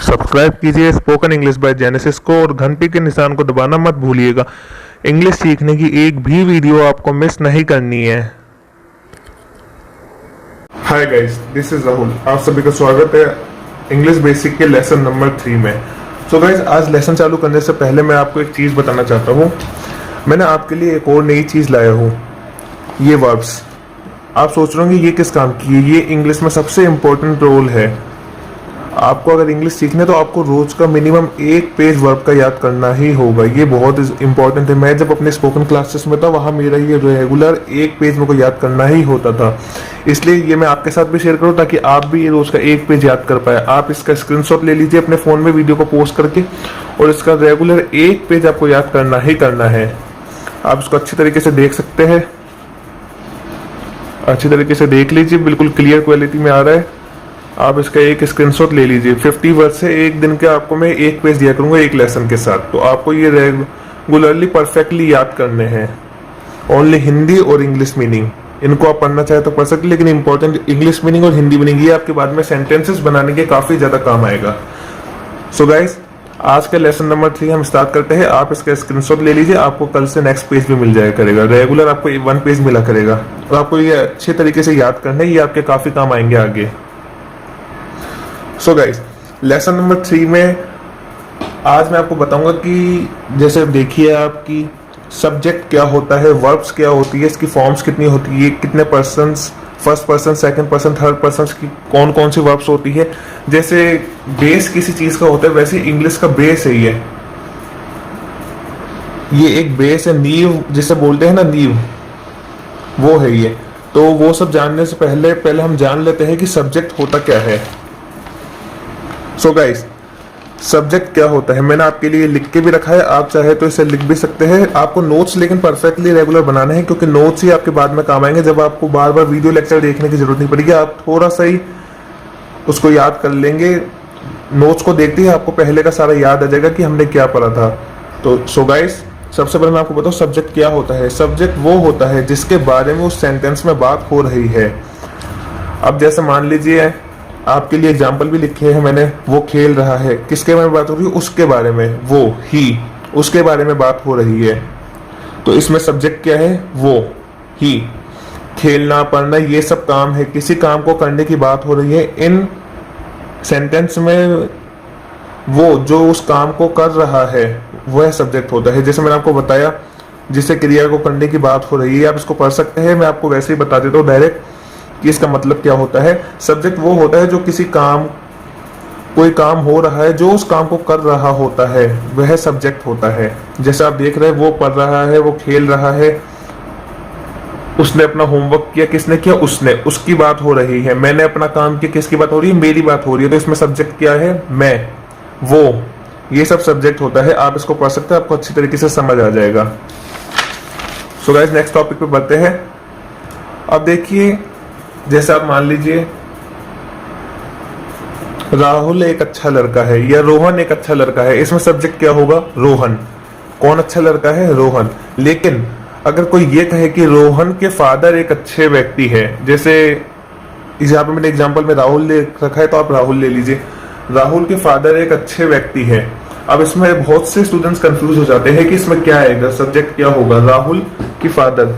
Subscribe कीजिए spoken English by genesis को और घंटी के निशान को दबाना मत भूलिएगा। इंग्लिश सीखने की एक भी वीडियो आपको मिस नहीं करनी है। Hi guys, this is Rahul. आप सभी का स्वागत है इंग्लिश बेसिक के लेसन नंबर 3 में। सो गाइस, आज लेसन चालू करने से पहले मैं आपको एक चीज़ बताना चाहता हूँ। मैंने आपके लिए एक और नई चीज़ लाया हूँ, ये वर्ब्स। आप सोच रहे होंगे ये किस काम की है। ये इंग्लिश में सबसे इम्पोर्टेंट रोल है। आपको अगर इंग्लिश सीखने तो आपको रोज का मिनिमम एक पेज वर्ब का याद करना ही होगा। ये बहुत इंपॉर्टेंट है। मैं जब अपने स्पोकन क्लासेस में था वहाँ मेरा ये रेगुलर एक पेज मेरे को याद करना ही होता था। इसलिए ये मैं आपके साथ भी शेयर करूँ ताकि आप भी ये रोज का एक पेज याद कर पाए। आप इसका स्क्रीनशॉट ले लीजिए अपने फ़ोन में वीडियो को पोस्ट करके, और इसका रेगुलर एक पेज आपको याद करना ही करना है। आप इसको अच्छी तरीके से देख सकते हैं, अच्छी तरीके से देख लीजिए, बिल्कुल क्लियर क्वालिटी में आ रहा है। आप इसका एक स्क्रीनशॉट ले लीजिए। 50 वर्ड से एक दिन के आपको मैं एक पेज दिया करूंगा एक लेसन के साथ, तो आपको ये रेगुलरली परफेक्टली याद करने हैं। ओनली हिंदी और इंग्लिश मीनिंग, इनको आप पढ़ना चाहे तो पढ़ सकते, लेकिन इंपॉर्टेंट इंग्लिश मीनिंग और हिंदी मीनिंग ये आपके बाद में सेंटेंसेस बनाने के काफी ज्यादा काम आएगा। सो गाइस, आज का लेसन नंबर 3 हम स्टार्ट करते हैं। आप इसका स्क्रीनशॉट ले लीजिए, आपको कल से नेक्स्ट पेज भी मिल जाया करेगा। रेगुलर आपको 1 पेज मिला करेगा और आपको ये अच्छे तरीके से याद करना है। ये आपके काफी काम आएंगे आगे। सो गाइस, लेसन नंबर 3 में आज मैं आपको बताऊंगा कि जैसे देखिए आपकी सब्जेक्ट क्या होता है, वर्ब्स क्या होती है, इसकी फॉर्म्स कितनी होती है, कितने persons, first person, second person, third person की कौन कौन सी वर्ब्स होती है। जैसे बेस किसी चीज का होता है वैसे इंग्लिश का बेस है ये एक बेस है, नींव जिसे बोलते हैं ना, नींव, वो है ये। तो वो सब जानने से पहले हम जान लेते हैं कि सब्जेक्ट होता क्या है। सो गाइस, सब्जेक्ट क्या होता है मैंने आपके लिए लिख के भी रखा है। आप चाहे तो इसे लिख भी सकते हैं। आपको नोट्स लेकिन परफेक्टली रेगुलर बनाने हैं, क्योंकि नोट्स ही आपके बाद में काम आएंगे। जब आपको बार बार वीडियो लेक्चर देखने की जरूरत नहीं पड़ेगी, आप थोड़ा सा ही उसको याद कर लेंगे। नोट्स को देखते ही आपको पहले का सारा याद आ जाएगा कि हमने क्या पढ़ा था। तो सो गाइस, सबसे पहले मैं आपको बताऊं सब्जेक्ट क्या होता है। सब्जेक्ट वो होता है जिसके बारे में उस सेंटेंस में बात हो रही है। अब जैसे मान लीजिए, आपके लिए एग्जाम्पल भी लिखे हैं मैंने, वो खेल रहा है, किसके बारे में बात हो रही है, उसके बारे में, वो ही, उसके बारे में बात हो रही है। तो इसमें सब्जेक्ट क्या है, वो ही। खेलना, पढ़ना, ये सब काम है, किसी काम को करने की बात हो रही है। इन सेंटेंस में वो जो उस काम को कर रहा है वह सब्जेक्ट होता है। जैसे मैंने आपको बताया, जिससे क्रिया को करने की बात हो रही है, आप इसको पढ़ सकते हैं। मैं आपको वैसे ही बता देता हूँ डायरेक्ट कि इसका मतलब क्या होता है। सब्जेक्ट वो होता है जो किसी काम, कोई काम हो रहा है, जो उस काम को कर रहा होता है वह सब्जेक्ट होता है। जैसे आप देख रहे हैं, वो पढ़ रहा है, वो खेल रहा है, उसने अपना होमवर्क किया, किसने किया, उसने, उसकी बात हो रही है। मैंने अपना काम किया, किसकी बात हो रही है, मेरी बात हो रही है। तो इसमें सब्जेक्ट क्या है, मैं, वो, ये सब सब्जेक्ट होता है। आप इसको पढ़ सकते हैं, आपको अच्छी तरीके से समझ आ जाएगा। सो गाइस, नेक्स्ट टॉपिक पे बढ़ते हैं। अब देखिए, जैसे आप मान लीजिए राहुल एक अच्छा लड़का है या रोहन एक अच्छा लड़का है। इसमें सब्जेक्ट क्या होगा, रोहन। कौन अच्छा लड़का है, रोहन। लेकिन अगर कोई ये कहे कि रोहन के फादर एक अच्छे व्यक्ति है, जैसे यहाँ पे मैंने एग्जांपल में राहुल ले रखा है तो आप राहुल ले लीजिए। राहुल के फादर एक अच्छे व्यक्ति है। अब इसमें बहुत से स्टूडेंट्स कंफ्यूज हो जाते हैं कि इसमें क्या आएगा, सब्जेक्ट क्या होगा, राहुल की फादर।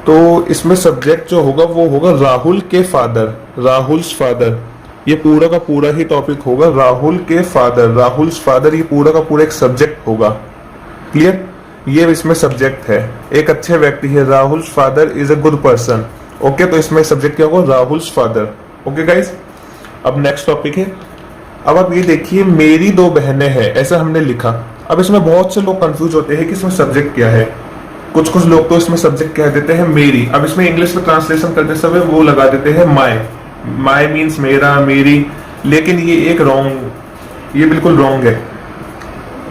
तो इसमें सब्जेक्ट जो होगा वो होगा राहुल के फादर, राहुल्स फादर। ये पूरा का पूरा ही टॉपिक होगा राहुल के फादर, राहुल्स फादर। ये पूरा का पूरा एक सब्जेक्ट होगा। क्लियर, ये इसमें सब्जेक्ट है। एक अच्छे व्यक्ति है, Rahul's father is a good person. Okay, तो इसमें सब्जेक्ट क्या होगा, राहुल्स फादर। ओके गाइस, अब नेक्स्ट टॉपिक है। अब आप ये देखिए, मेरी 2 बहनें हैं, ऐसा हमने लिखा। अब इसमें बहुत से लोग कंफ्यूज होते हैं कि इसमें सब्जेक्ट क्या है। कुछ लोग तो इसमें सब्जेक्ट कह देते हैं मेरी। अब इसमें इंग्लिश में ट्रांसलेशन करते समय वो लगा देते हैं माय। माय मीन्स मेरा, मेरी, लेकिन ये एक रॉन्ग, ये बिल्कुल रॉन्ग है।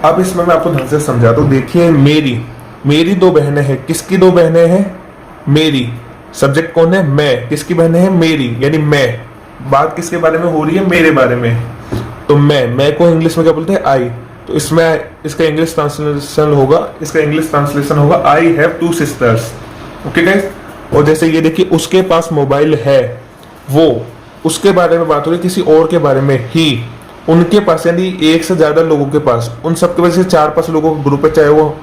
अब इसमें मैं आपको ढंग से समझाता हूँ। देखिए, मेरी 2 बहनें हैं। किसकी 2 बहनें हैं, मेरी। सब्जेक्ट कौन है, मैं। किसकी बहनें हैं, मेरी, यानी मैं। बात किसके बारे में हो रही है, मेरे बारे में। तो मैं को इंग्लिश में क्या बोलते हैं, आई। तो इसमें इसका इंग्लिश ट्रांसलेशन होगा I have 2 sisters. Okay guys, और जैसे ये देखिए, उसके पास मोबाइल है, वो, उसके बारे में बात हो रही है, किसी और के बारे में, ही। उनके पास, यानी एक से ज्यादा लोगों के पास, उन सबके वजह से 4-5 लोगों का ग्रुप है, चाहे वो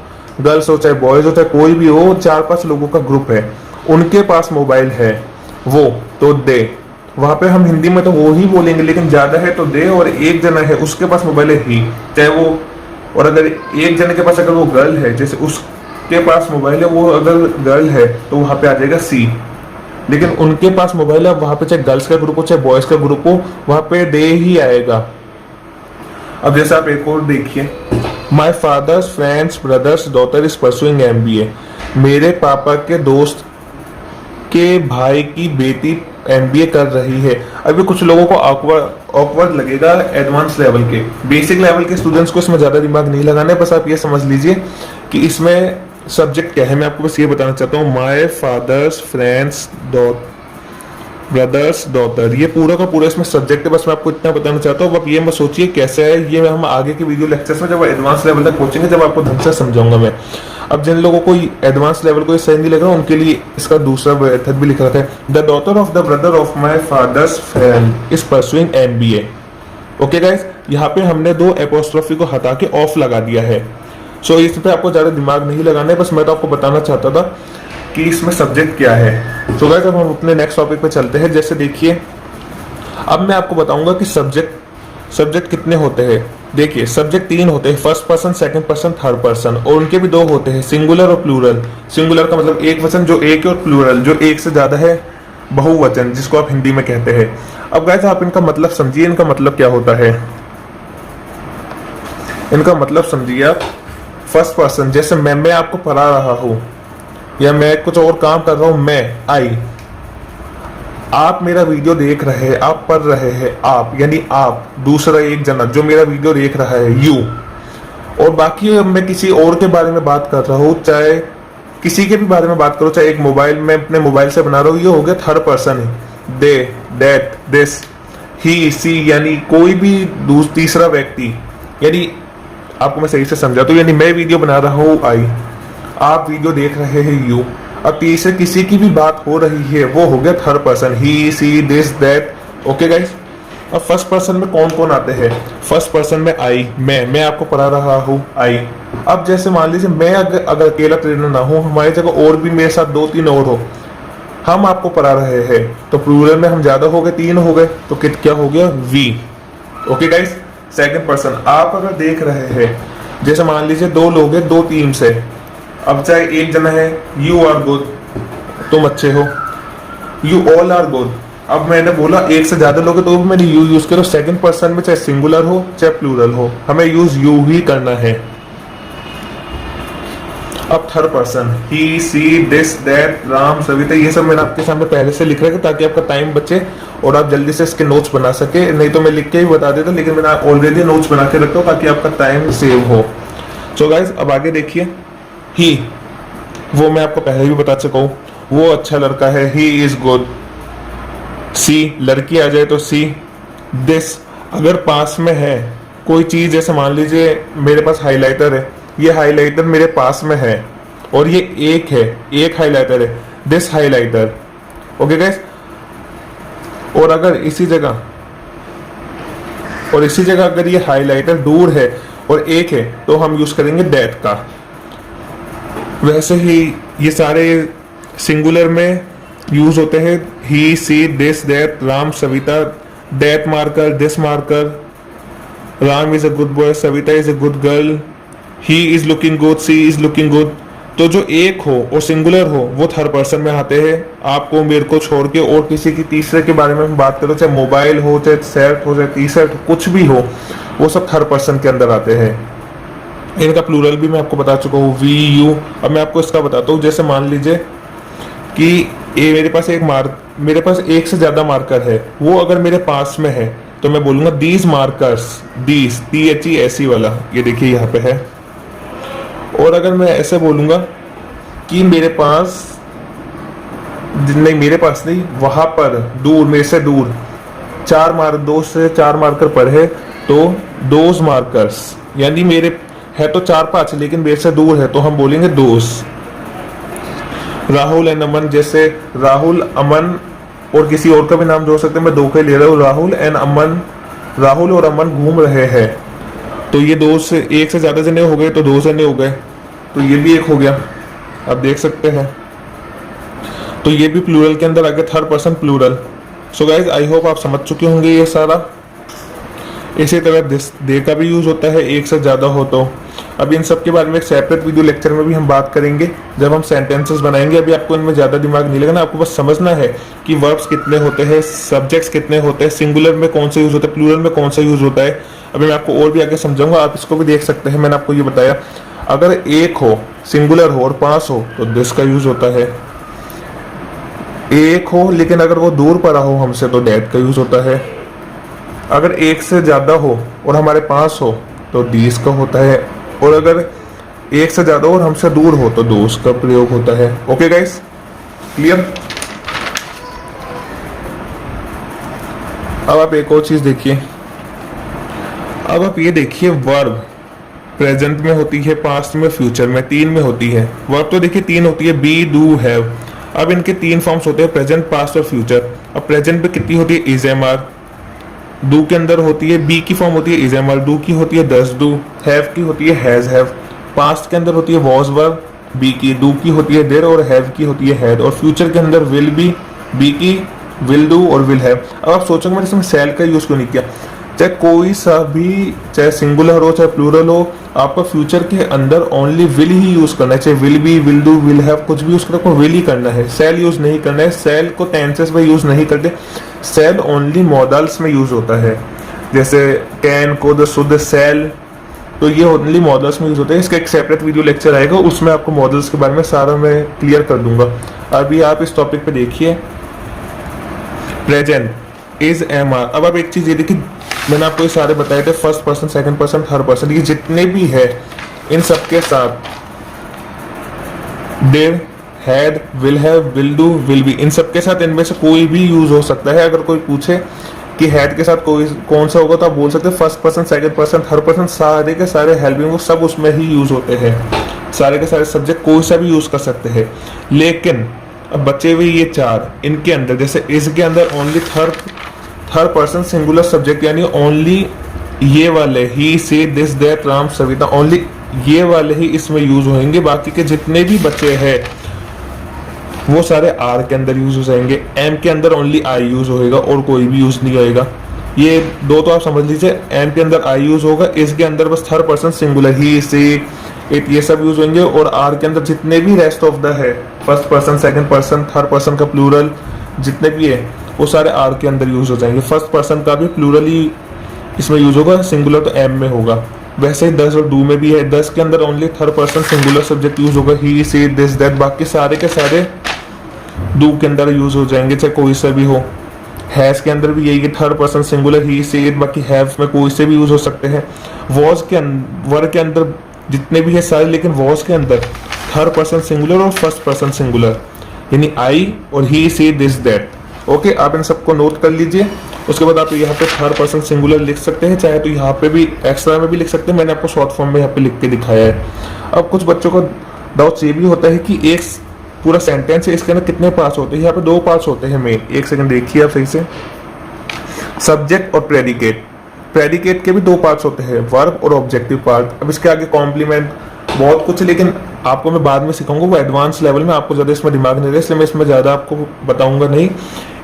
गर्ल्स हो, चाहे बॉयज हो, चाहे कोई भी हो, 4-5 लोगों का ग्रुप है, उनके पास मोबाइल है, वो तो दे। वहां पे हम हिंदी में तो वो ही बोलेंगे, लेकिन ज्यादा है तो दे, और एक जना है उसके पास मोबाइल है ही, चाहे वो, और अगर एक जने के पास अगर वो गर्ल है, जैसे उसके पास मोबाइल है, वो अगर गर्ल है तो वहां पे आ जाएगा सी। लेकिन उनके पास मोबाइल है, वहां पे चाहे गर्ल्स का ग्रुप हो चाहे बॉयज का ग्रुप हो, वहां पे दे ही आएगा। अब जैसे आप एक और देखिए, my father's friends brothers daughter is pursuing MBA। मेरे पापा के दोस्त के भाई की बेटी MBA कर रही है। अभी कुछ लोगों को ऑकवर्ड लगेगा एडवांस लेवल के, बेसिक लेवल के स्टूडेंट्स को इसमें ज्यादा दिमाग नहीं लगाना है, बस आप ये समझ लीजिए कि इसमें सब्जेक्ट क्या है। मैं आपको बस ये बताना चाहता हूँ, my father's friends brothers daughter, ये पूरा का पूरा इसमें सब्जेक्ट है, बस मैं आपको इतना बताना चाहता हूँ। अब ये मत सोचिए कैसे है, ये हम आगे के वीडियो लेक्चर्स में जब एडवांस लेवल तक पहुंचेंगे, जब आपको ढंग से समझाऊंगा मैं। अब जिन लोगों को एडवांस लेवल को सही नहीं लग रहा, उनके लिए इसका दूसरा मेथड भी लिख रखा है, the daughter of the brother of my father's friend is pursuing MBA। Okay guys, यहाँ पे हमने 2 एपोस्ट्रोफी को हटा के ऑफ लगा दिया है। सो इस पे आपको ज्यादा दिमाग नहीं लगाना है, बस मैं तो आपको बताना चाहता था कि इसमें सब्जेक्ट क्या है। सो गाइस, अब हम अपने नेक्स्ट टॉपिक पे चलते हैं। जैसे देखिए, अब मैं आपको बताऊंगा कि सब्जेक्ट कितने होते हैं। देखिए, सब्जेक्ट 3 होते हैं, first person, second person, third person, और उनके भी 2 होते हैं, सिंगुलर और प्लूरल। सिंगुलर का मतलब एक वचन जो एक है, और प्लूरल जो एक से ज्यादा है, बहुवचन जिसको आप हिंदी में कहते हैं। अब गाइस, आप इनका मतलब समझिए, इनका मतलब क्या होता है। इनका मतलब समझिए आप, फर्स्ट पर्सन, जैसे मैं आपको पढ़ा रहा हूं, या मैं कुछ और काम कर रहा हूं, मैं आई, आप मेरा वीडियो देख रहे हैं, आप पढ़ रहे हैं, आप यानी आप, दूसरा एक जना जो मेरा वीडियो देख रहा है, यू, और बाकी मैं किसी और के बारे में बात कर रहा हूँ, चाहे किसी के भी बारे में बात करो, चाहे एक मोबाइल में अपने मोबाइल से बना रहा हूँ, ये हो गया थर्ड पर्सन है। दे, दैट, दिस, ही, सी, यानी कोई भी तीसरा व्यक्ति, यानी आपको मैं सही से समझा तो, यानी मैं वीडियो बना रहा हूँ, आई, आप वीडियो देख रहे हैं, यू, अब तीसरे किसी की भी बात हो रही है, वो हो गया third person, he, she, this, that. Okay guys, अब फर्स्ट पर्सन में कौन कौन आते हैं। फर्स्ट पर्सन में आई, मैं आपको पढ़ा रहा हूँ, आई। अब जैसे मान लीजिए मैं अगर अकेला ट्रेनर ना हूँ, हमारी जगह और भी मेरे साथ 2-3 और हो, हम आपको पढ़ा रहे हैं, तो प्लूरल में हम ज्यादा हो गए, 3 हो गए, तो क्या हो गया, we. Okay guys, second person, आप अगर देख रहे हैं, जैसे मान लीजिए 2 लोग हैं 2 टीम्स है, अब चाहे एक जना है, यू आर गुड, तुम अच्छे हो, यू ऑल आर गुड। अब मैंने बोला एक से ज्यादा लोग हैं, तो मैंने यू यूज करो। सेकंड पर्सन में चाहे सिंगुलर हो चाहे प्लूरल हो, हमें यूज यू ही करना है। अब third person, he, she, this, that, Ram, Savita, ये सब मैंने आपके सामने पहले से लिख रखा है, ताकि आपका टाइम बचे और आप जल्दी से इसके नोट्स बना सके। नहीं तो मैं लिख के ही बता देता, लेकिन मैंने ऑलरेडी नोट्स बना के रखता हूँ ताकि आपका टाइम सेव हो। सो गाइस, अब आगे देखिए, ही, वो मैं आपको पहले भी बता चुका हूं, वो अच्छा लड़का है, ही इज गुड। सी, लड़की आ जाए तो सी। दिस, अगर पास में है कोई चीज, जैसे मान लीजिए मेरे पास हाइलाइटर है, ये हाइलाइटर मेरे पास में है और ये एक है, एक हाइलाइटर है, दिस हाइलाइटर। ओके गाइस, और अगर इसी जगह अगर ये हाइलाइटर दूर है और एक है, तो हम यूज करेंगे दैट का। वैसे ही ये सारे सिंगुलर में यूज होते हैं, he, she, this, that, Ram, Savita, that marker, this marker, Ram is a good boy, Savita is a good girl, he is looking good, she is looking good. तो जो एक हो और सिंगुलर हो वो थर्ड पर्सन में आते हैं, आपको मेरे को छोड़ के। और किसी की तीसरे के बारे में बात करो, चाहे मोबाइल हो, चाहे शर्ट हो, चाहे टी शर्ट, कुछ भी हो, वो सब थर्ड पर्सन के अंदर आते हैं। इनका प्लूरल भी मैं आपको बता चुका हूँ, वी, यू। अब मैं आपको इसका बताता हूँ, जैसे मान लीजिए कि ये मेरे पास एक से ज्यादा मार्कर है, वो अगर मेरे पास में है तो मैं बोलूंगा दीज मार्कर्स, दीज, THE वाला, ये देखिए यहाँ पे है। और अगर मैं ऐसे बोलूंगा कि मेरे पास नहीं, वहां पर दूर, मेरे से दूर 2 से 4 मार्कर पर है, तो दोज मार्कर्स, यानी मेरे है तो 4-5 लेकिन मेरे से दूर है, तो हम बोलेंगे दोज। राहुल एंड अमन, जैसे राहुल, अमन और किसी और का भी नाम जोड़ सकते हैं, मैं 2 के ले रहा हूँ, राहुल एंड अमन राहुल और अमन घूम रहे हैं, तो ये दो से एक से ज्यादा जने हो गए तो दो जने हो गए, तो ये भी एक हो गया, आप देख सकते हैं। तो ये भी प्लूरल के अंदर आ गया, third person plural. So guys I hope आप समझ चुके होंगे ये सारा। इसी तरह दिस दे का भी यूज होता है एक से ज्यादा हो तो। अब इन सब के बारे में एक सेपरेट वीडियो लेक्चर में भी हम बात करेंगे जब हम सेंटेंसेस बनाएंगे। अभी आपको इनमें ज्यादा दिमाग नहीं लगना, आपको बस समझना है कि वर्ब्स कितने होते हैं, सब्जेक्ट्स कितने होते हैं, सिंगुलर में कौन सा यूज होता है, प्लूरल में कौन सा यूज होता है। अभी मैं आपको और भी आगे समझाऊंगा, आप इसको भी देख सकते हैं। मैंने आपको ये बताया, अगर एक हो, सिंगुलर हो और पांच हो तो दिस का यूज होता है। एक हो लेकिन अगर वो दूर पड़ा हो हमसे तो दैट का यूज होता है। अगर एक से ज्यादा हो और हमारे पास हो तो दीस का होता है। और अगर एक से ज्यादा और हमसे दूर हो तो दोस्त का प्रयोग होता है। Okay guys, clear. अब आप एक और चीज देखिए, अब आप ये देखिए, वर्ब प्रेजेंट में होती है, पास्ट में, फ्यूचर में, तीन में होती है। वर्ब तो देखिए तीन होती है, बी, डू, हैव। अब इनके तीन फॉर्म्स होते हैं, प्रेजेंट, पास्ट और फ्यूचर। अब प्रेजेंट में कितनी होती है, इज, एम, आर। डू के अंदर होती है, बी की फॉर्म होती है इज, एम, आर। डू की होती है डज, डू। हैव की होती है हैज, हैव। पास्ट के अंदर होती है वॉज, वर, बी की। डू की होती है डिड और हैव की होती है हैड। और फ्यूचर के अंदर विल बी, बी की विल डू और विल हैव। अब आप सोचोगे मैंने इसमें सेल का यूज क्यों नहीं किया। चाहे कोई सा भी, चाहे सिंगुलर हो चाहे प्लूरल हो, आपको फ्यूचर के अंदर ओनली विल ही यूज करना है। चाहे will be, will do, will have, कुछ भी यूज करो, आपको विल ही करना है, सेल यूज नहीं करना है। सेल को टेंसेस में यूज नहीं करते, सेल ओनली मॉडल्स में यूज होता है, जैसे कैन, कुड, शुड, सेल। तो ये ओनली मॉडल्स में यूज होते हैं। इसका एक सेपरेट वीडियो लेक्चर आएगा, उसमें आपको मॉडल्स के बारे में सारा मैं क्लियर कर दूंगा। अभी आप इस टॉपिक पे देखिए, प्रेजेंट, इज, एम, आर। अब आप एक चीज ये देखिए, मैंने आपको ये सारे बताए थे, first person, second person, third person, ये जितने भी है इन सबके साथ did, had, will have, will do, will be, इन सबके साथ इनमें से कोई भी यूज हो सकता है। अगर कोई पूछे कि हैड के साथ कोई कौन सा होगा तो आप बोल सकते हैं first person, second person, third person. सारे के सारे हेल्पिंग वो सब उसमें ही यूज होते हैं। सारे के सारे सब्जेक्ट कोई सा भी यूज कर सकते हैं। लेकिन अब बचे हुए ये चार, इनके अंदर जैसे इस के अंदर only third person singular subject, यानी ओनली ये वाले ही, से, this, that, Ram, Savita, only ये वाले ही इसमें यूज होंगे। बाकी के जितने भी बचे हैं वो सारे आर के अंदर यूज हो जाएंगे। एम के अंदर ओनली आई यूज होएगा और कोई भी यूज नहीं होएगा। ये दो तो आप समझ लीजिए, एम के अंदर आई यूज होगा, इसके अंदर बस थर्ड पर्सन सिंगुलर, ही, से, इट, ये सब यूज होंगे। और आर के अंदर जितने भी रेस्ट ऑफ द है, first person, second person, third person का प्लूरल जितने भी है वो सारे आर के अंदर यूज हो जाएंगे। फर्स्ट पर्सन का भी प्लूरल ही इसमें यूज होगा, सिंगुलर तो एम में होगा। वैसे ही दस और डू में भी है, दस के अंदर only third person singular subject use होगा, ही, से, दिस, दैट। बाकी सारे के सारे डू के अंदर यूज हो जाएंगे, चाहे कोई सा भी हो। हैज के अंदर भी यही है, थर्ड पर्सन सिंगुलर, ही, से, इट। बाकी हैव में कोई से भी यूज हो सकते हैं। वॉज के वर्ग के अंदर जितने भी है सारे, लेकिन वॉज के अंदर थर्ड पर्सन सिंगुलर और फर्स्ट पर्सन सिंगुलर, यानी आई और ही, से, दिस, दैट। ओके, आप इन सबको नोट कर लीजिए। उसके बाद आप यहाँ पे थर्ड पर्सन सिंगुलर लिख सकते हैं, चाहे तो यहाँ पे भी एक्स्ट्रा में भी लिख सकते हैं। मैंने आपको शॉर्ट फॉर्म में यहाँ पे लिख के दिखाया है। अब कुछ बच्चों को डाउट ये भी होता है कि एक पूरा सेंटेंस है, इसके अंदर कितने पार्ट्स होते हैं। यहाँ पे दो पार्ट्स होते हैं मेन। एक सेकंड देखिए आप सही से, सब्जेक्ट और प्रेडिकेट। प्रेडिकेट के भी दो पार्ट्स होते हैं, वर्ब और ऑब्जेक्टिव पार्ट। अब इसके आगे कॉम्प्लीमेंट बहुत कुछ, लेकिन आपको मैं बाद में सिखाऊंगा, वो एडवांस लेवल में, आपको ज़्यादा इसमें दिमाग नहीं रहा, इसलिए मैं इसमें ज़्यादा आपको बताऊंगा नहीं।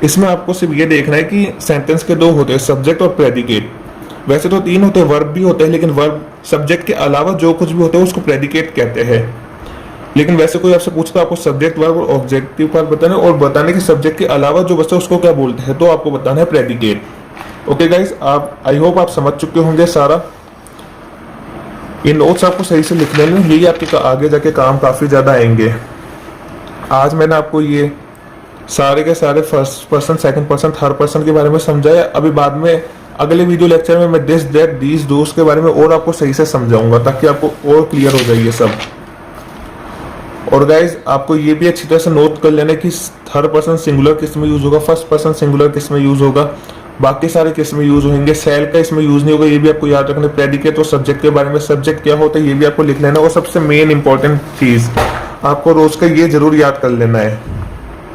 इसमें आपको सिर्फ ये देखना है कि सेंटेंस के दो होते हैं, सब्जेक्ट और प्रेडिकेट। वैसे तो तीन होते हैं, वर्ब भी होते हैं, लेकिन वर्ब सब्जेक्ट के अलावा जो कुछ भी होता है उसको प्रेडिकेट कहते हैं। लेकिन वैसे कोई आपसे पूछता है आपको सब्जेक्ट, वर्ब और ऑब्जेक्टिव पार्ट बताना, और बताने के सब्जेक्ट के अलावा जो बचता है उसको क्या बोलते हैं, तो आपको बताना है प्रेडिकेट। ओके गाइस, आप आई होप आप समझ चुके होंगे सारा। ये नोट्स आपको सही से लिख लेने, यही आपके आगे जाके काम काफी ज्यादा आएंगे। आज मैंने आपको ये सारे के सारे first person, second person, third person के बारे में समझाया। अभी बाद में अगले वीडियो लेक्चर में मैं दिस, दैट, दीस, दोस के बारे में और आपको सही से समझाऊंगा, ताकि आपको और क्लियर हो जाए ये सब। और गाइज आपको ये भी अच्छी तरह से नोट कर लेना कि थर्ड पर्सन सिंगुलर किस में यूज होगा, फर्स्ट पर्सन सिंगुलर किस में यूज होगा, बाकी सारे किस में यूज होंगे। सेल का इसमें यूज नहीं होगा, ये भी आपको याद रखना। प्रेडिकेट और सब्जेक्ट के बारे में, सब्जेक्ट क्या होता है ये भी आपको लिख लेना। और सबसे मेन इंपॉर्टेंट चीज आपको रोज का ये जरूर याद कर लेना है,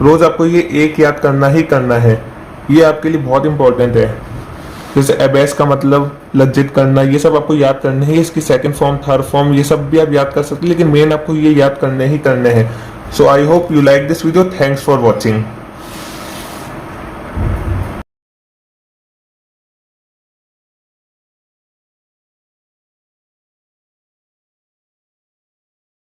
रोज आपको ये एक याद करना ही करना है, ये आपके लिए बहुत इंपॉर्टेंट है। जैसे एबेस का मतलब लज्जित करना, ये सब आपको याद करने हैं। इसकी सेकंड फॉर्म, थर्ड फॉर्म, ये सब भी आप याद कर सकते हैं, लेकिन मेन आपको ये याद करने ही करने हैं। So I hope you like this video. Thanks for watching.